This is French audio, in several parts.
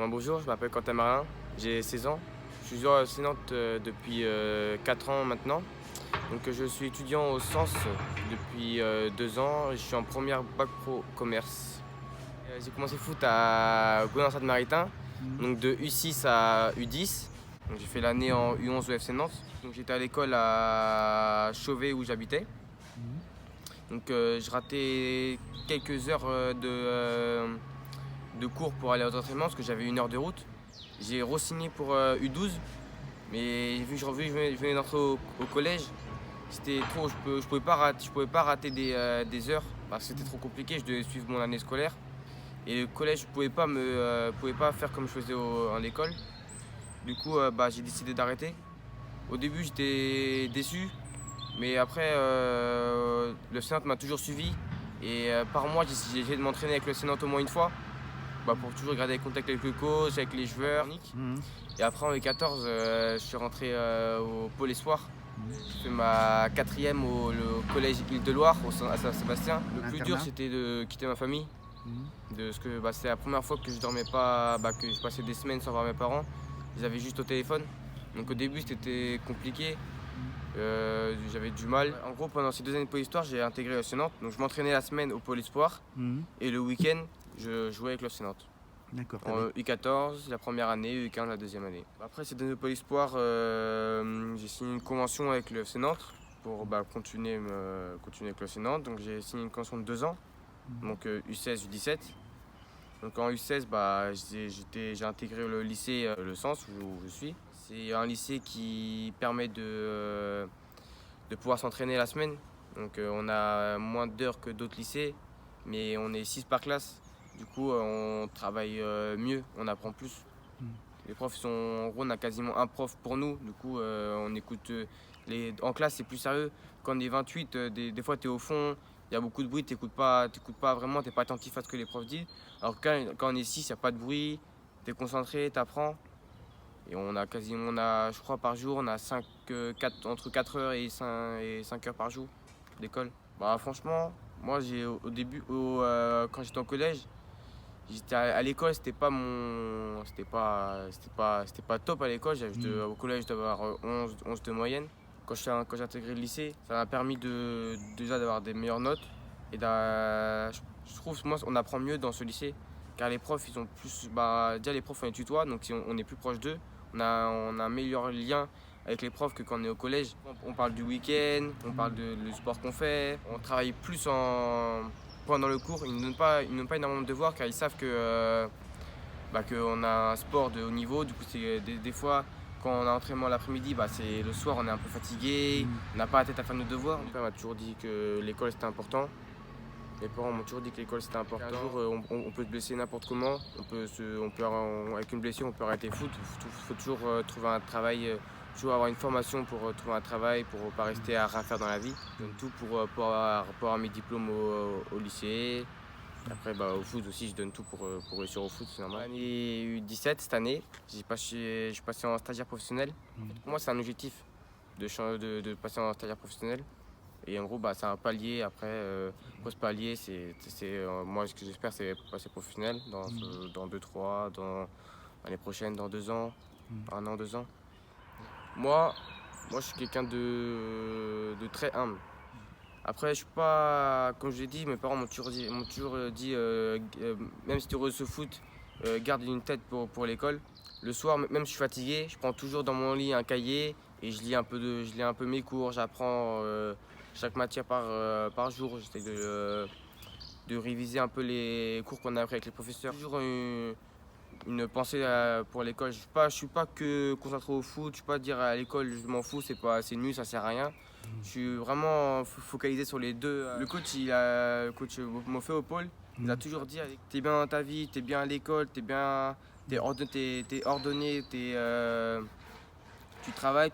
Bonjour, je m'appelle Quentin Marin, j'ai 16 ans. Je suis joueur à Nantes depuis 4 ans maintenant. Donc, je suis étudiant au Sens depuis 2 ans et je suis en première bac pro commerce. J'ai commencé le foot à Gonin-Sainte-Maritain, Mmh. donc de U6 à U10. Donc, j'ai fait l'année en U11 au FC Nantes. Donc, j'étais à l'école à Chauvet où j'habitais. Mmh. Donc, je ratais quelques heures de cours pour aller aux entraînements parce que j'avais 1 heure de route. J'ai re-signé pour U12, mais vu que je venais d'entrer au collège, c'était trop, je pouvais pas rater des heures parce que c'était trop compliqué, je devais suivre mon année scolaire. Et le collège, je pouvais pas faire comme je faisais en école. Du coup, j'ai décidé d'arrêter. Au début, j'étais déçu, mais après, le Sénat m'a toujours suivi. Et par mois, j'ai essayé de m'entraîner avec le Sénat au moins une fois, pour toujours garder contact avec le coach, avec les joueurs. Mmh. Et après, en U14, je suis rentré au Pôle Espoir. Mmh. J'ai fait ma quatrième au collège Île-de-Loire, à Saint-Sébastien. Le plus dur, L'internat? c'était de quitter ma famille. Mmh. C'était la première fois que je dormais pas, que je passais des semaines sans voir mes parents. Ils avaient juste au téléphone. Donc au début, c'était compliqué. Mmh. J'avais du mal. En gros, pendant ces 2 années de Pôle Espoir, j'ai intégré le Nantes. Donc je m'entraînais la semaine au Pôle Espoir Mmh. et le week-end, je jouais avec le Nantes. D'accord, tu En U14 la première année, U15 la deuxième année. Après ces 2 années de Pôle Espoir, j'ai signé une convention avec le FC Nantes pour continuer avec le FC Nantes. Donc j'ai signé une convention de 2 ans, Mmh. donc U16, U17. Donc en U16, j'ai intégré le lycée Le Sens où je suis. C'est un lycée qui permet de pouvoir s'entraîner la semaine. Donc on a moins d'heures que d'autres lycées, mais on est 6 par classe. Du coup, on travaille mieux, on apprend plus. Mmh. Les profs sont, en gros, on a quasiment un prof pour nous. Du coup, on écoute en classe, c'est plus sérieux. Quand on est 28, des fois, tu es au fond, il y a beaucoup de bruit, t'écoutes pas vraiment, t'es pas attentif à ce que les profs disent. Alors que quand on est 6, il n'y a pas de bruit, tu es concentré, tu apprends. Et je crois par jour, on a entre 4 heures et 5 heures par jour d'école. Franchement, moi, au début, quand j'étais au collège, j'étais à l'école, c'était pas top à l'école. Mmh. Au collège, je devais avoir 11 de moyenne. Quand j'ai intégré le lycée, ça m'a permis déjà d'avoir des meilleures notes. Je trouve, moi, on apprend mieux dans ce lycée. Car les profs, ils ont plus. Déjà, les profs, on les tutoie, donc si on est plus proche d'eux. On a un meilleur lien avec les profs que quand on est au collège. On parle du week-end, on parle du sport qu'on fait. On travaille plus pendant le cours. Ils ne donnent pas énormément de devoirs car ils savent qu'on a un sport de haut niveau. Du coup, c'est des fois, quand on a entraînement l'après-midi, c'est le soir, on est un peu fatigué, Mmh. on n'a pas la tête à faire nos devoirs. Mon père m'a toujours dit que l'école c'était important. Mes parents m'ont toujours dit que l'école c'était important. Un jour, on peut se blesser n'importe comment. Avec une blessure, on peut arrêter le foot. Il faut toujours trouver un travail, toujours avoir une formation pour trouver un travail, pour ne pas rester à rien faire dans la vie. Je donne tout pour avoir mes diplômes au lycée. Après, au foot aussi, je donne tout pour réussir au foot, c'est normal. L'année U17, cette année, je suis passé en stagiaire professionnel. Mmh. Pour moi, c'est un objectif de passer en stagiaire professionnel. Et en gros, c'est un palier. Après, pour ce palier, moi, ce que j'espère, c'est passer professionnel dans 2-3, dans l'année prochaine, dans 2 ans, Mmh. 1 an, 2 ans. Moi, je suis quelqu'un de très humble. Après, je suis pas. Comme je l'ai dit, mes parents m'ont toujours dit même si tu heureux ce foot, garde une tête pour l'école. Le soir, même si je suis fatigué, je prends toujours dans mon lit un cahier et je lis un peu mes cours. J'apprends chaque matière par jour. J'essaie de réviser un peu les cours qu'on a appris avec les professeurs. Toujours une pensée pour l'école. Je suis pas que concentré au foot. Je suis pas dire à l'école je m'en fous, c'est nul, ça sert à rien. Je suis vraiment focalisé sur les deux. Le coach Moffet au pôle, il a Mmh. toujours dit t'es bien dans ta vie, t'es bien à l'école, t'es ordonné, tu travailles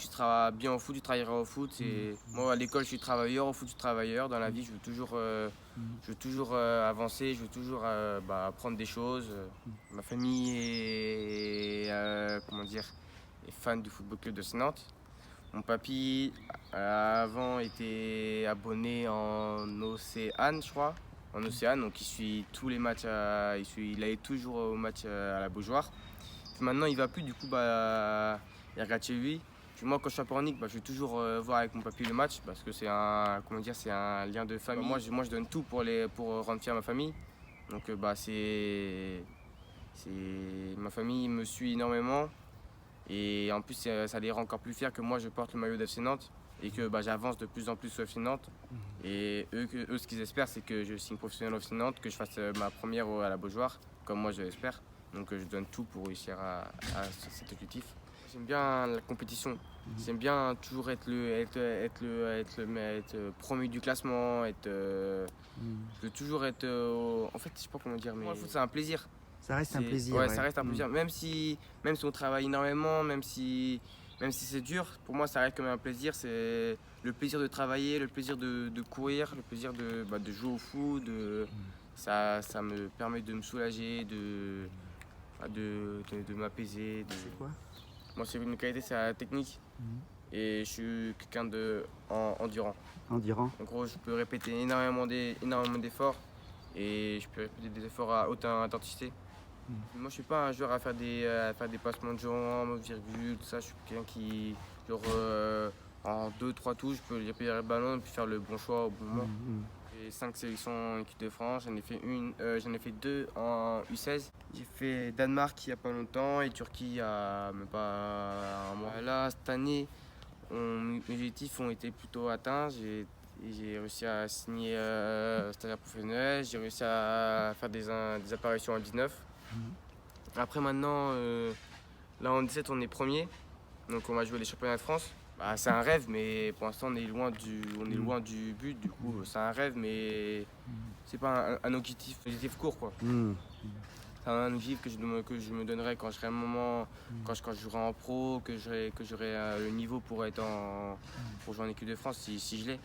bien au foot, tu travailleras au foot. Moi à l'école je suis travailleur, au foot je suis travailleur. Dans la vie Mmh. je veux toujours avancer, je veux toujours apprendre des choses. Ma famille est fan du Football Club de Nantes. Mon papy avant était abonné en Océane, je crois, en Océane, donc il suit tous les matchs, il allait toujours au match à la Beaujoire. Puis maintenant il va plus, du coup il regarde chez lui. Puis moi quand je suis à Pornic, je vais toujours voir avec mon papy le match parce que c'est c'est un lien de famille. Moi je donne tout pour rendre fier ma famille. Donc ma famille me suit énormément et en plus ça les rend encore plus fiers que moi je porte le maillot d'FC Nantes et que j'avance de plus en plus au FC Nantes. Et eux ce qu'ils espèrent, c'est que je signe professionnel au FC Nantes, que je fasse ma première à la Beaujoire, comme moi je l'espère. Donc je donne tout pour réussir à cet objectif. J'aime bien la compétition. J'aime bien toujours être premier du classement. Je veux toujours être. En fait, je sais pas comment dire, mais moi, le foot, c'est un plaisir. Ça reste un plaisir. Ouais, ça reste un plaisir. Même si on travaille énormément, même si c'est dur, pour moi, ça reste quand même un plaisir. C'est le plaisir de travailler, le plaisir de courir, le plaisir de jouer au foot. Ça me permet de me soulager, de m'apaiser. C'est quoi? Moi, mes qualités, c'est la technique. Et je suis quelqu'un d'endurant. Endurant. En gros, je peux répéter énormément d'efforts et je peux répéter des efforts à haute intensité. Moi, je suis pas un joueur à faire des passements de jambes, virgule, tout ça. Je suis quelqu'un qui, en 2-3 touches, je peux repérer le ballon et puis faire le bon choix au bon moment. J'ai 5 sélections en équipe de France, j'en ai fait 2 en U16. J'ai fait Danemark il n'y a pas longtemps et Turquie il n'y a même pas un mois. Là, cette année, mes objectifs ont été plutôt atteints. J'ai réussi à signer stagiaire professionnel, j'ai réussi à faire des apparitions en 19. Après maintenant, là en 17 on est premier, donc on va jouer les championnats de France. C'est un rêve, mais pour l'instant on est loin du but, du coup c'est un rêve, mais c'est pas un objectif court quoi. C'est un objectif que je me donnerai quand je serai un moment, quand je jouerai en pro, que j'aurai le niveau pour jouer en équipe de France si je l'ai.